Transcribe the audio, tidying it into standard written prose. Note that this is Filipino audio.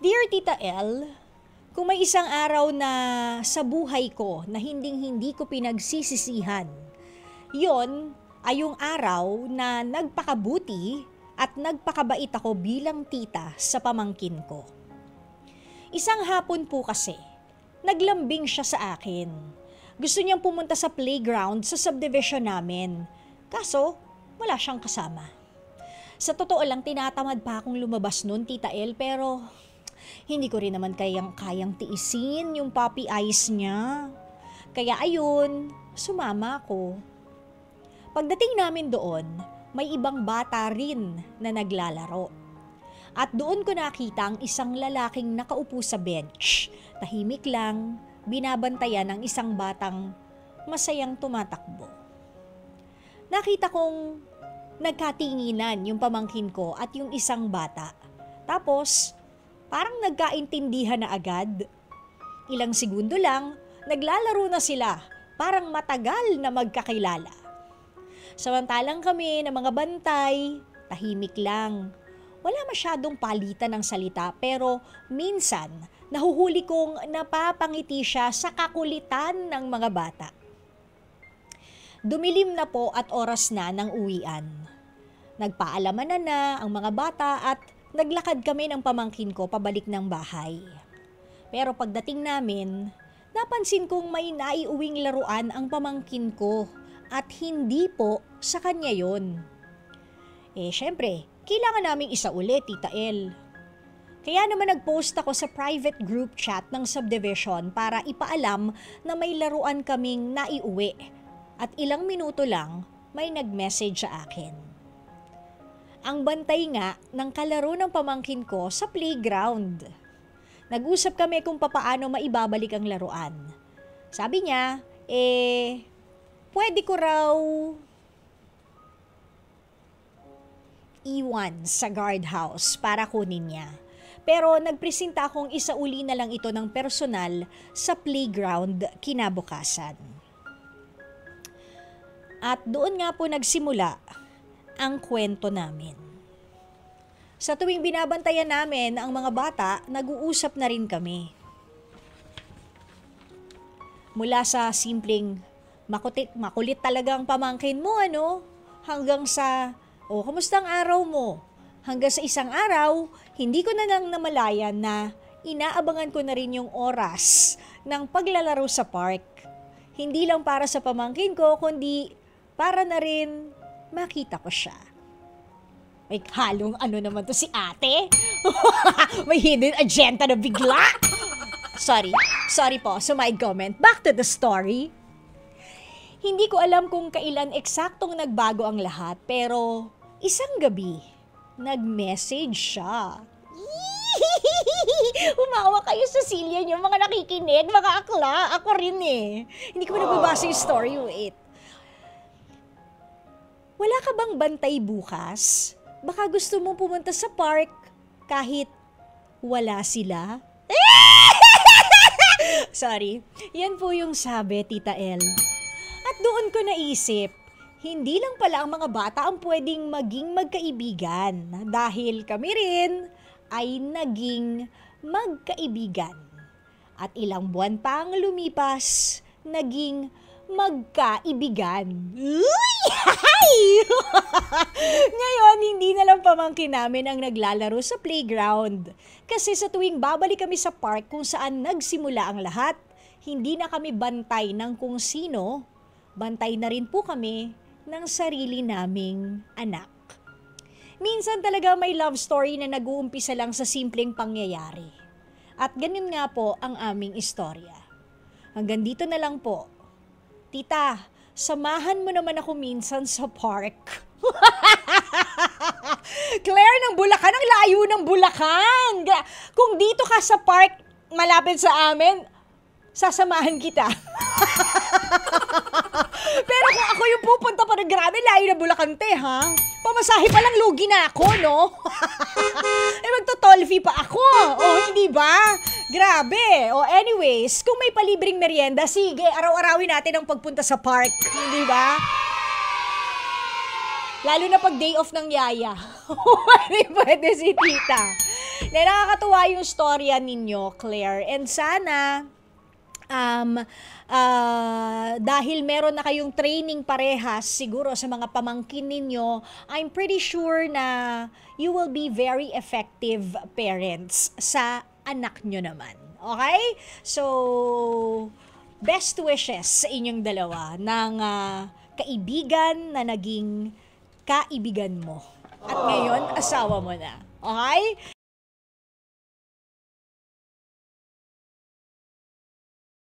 Dear Tita L, kung may isang araw na sa buhay ko na hinding-hindi ko pinagsisisihan, yon ay yung araw na nagpakabuti at nagpakabait ako bilang tita sa pamangkin ko. Isang hapon po kasi, naglambing siya sa akin. Gusto niyang pumunta sa playground sa subdivision namin. Kaso, wala siyang kasama. Sa totoo lang, tinatamad pa akong lumabas nun, Tita El, pero hindi ko rin naman kayang tiisin yung puppy eyes niya. Kaya ayun, sumama ako. Pagdating namin doon, may ibang bata rin na naglalaro. At doon ko nakita ang isang lalaking nakaupo sa bench. Tahimik lang, binabantayan ng isang batang masayang tumatakbo. Nakita kong nagkatinginan yung pamangkin ko at yung isang bata. Tapos, parang nagkaintindihan na agad. Ilang segundo lang, naglalaro na sila, parang matagal na magkakilala. Samantalang kami ng mga bantay, tahimik lang. Wala masyadong palitan ng salita pero minsan nahuhuli kong napapangiti siya sa kakulitan ng mga bata. Dumilim na po at oras na ng uwian. Nagpaalaman na ang mga bata at naglakad kami ng pamangkin ko pabalik ng bahay. Pero pagdating namin, napansin kong may naiuwing laruan ang pamangkin ko at hindi po sa kanya yon. Syempre, kailangan naming isa ulit, Tita El. Kaya naman nag-post ako sa private group chat ng subdivision para ipaalam na may laruan kaming naiuwi. At ilang minuto lang, may nag-message sa akin. Ang bantay nga ng kalaro ng pamangkin ko sa playground. Nag-usap kami kung papaano maibabalik ang laruan. Sabi niya, pwede ko raw iwan sa guardhouse para kunin niya. Pero nagpresenta akong isauli na lang ito ng personal sa playground kinabukasan. At doon nga po nagsimula ang kwento namin. Sa tuwing binabantayan namin ang mga bata, nag-uusap na rin kami. Mula sa simpleng makulit talagang pamangkin mo, hanggang sa kamusta ang araw mo? Hanggang sa isang araw, hindi ko na lang namalayan na inaabangan ko na rin yung oras ng paglalaro sa park. Hindi lang para sa pamangkin ko, kundi para na rin makita ko siya. May halong naman to si ate? May hidden agenda na bigla? Sorry po, sumide comment. Back to the story. Hindi ko alam kung kailan eksaktong nagbago ang lahat, pero isang gabi, nag-message siya. Umawa kayo sa silya niyo, mga nakikinig, mga akla. Ako rin eh. Hindi ko pa nababasa yung story, wait. Wala ka bang bantay bukas? Baka gusto mong pumunta sa park kahit wala sila? Sorry, yan po yung sabi, Tita El. At doon ko naisip, hindi lang pala ang mga bata ang pwedeng maging magkaibigan dahil kami rin ay naging magkaibigan. At ilang buwan pa ang lumipas, naging magkaibigan. Ngayon, hindi na lang pamangkin namin ang naglalaro sa playground. Kasi sa tuwing babalik kami sa park kung saan nagsimula ang lahat, hindi na kami bantay ng kung sino, bantay na rin po kami ng sarili naming anak. Minsan talaga may love story na nag-uumpisa lang sa simpleng pangyayari. At ganun nga po ang aming istorya. Hanggang dito na lang po. Tita, samahan mo naman ako minsan sa park. Claire ng Bulacan, ang layo ng Bulacan. Kung dito ka sa park malapit sa amin, sasamahan kita. Pero kung ako yung pupunta pa na grabe, layo na Bulacan ha? Pamasahe pa lang lugi na ako, no? Magto-toll fee pa ako. Hindi ba? Grabe. Anyways, kung may palibreng merienda, sige, araw-arawin natin ang pagpunta sa park. Hindi ba? Lalo na pag day off ng yaya. Pwede si tita. Nakakatuwa yung storya ninyo, Claire. And sana, dahil meron na kayong training parehas siguro sa mga pamangkin ninyo, I'm pretty sure na you will be very effective parents sa anak nyo naman. Okay? So, best wishes sa inyong dalawa ng kaibigan na naging kaibigan mo. At ngayon, asawa mo na. Okay?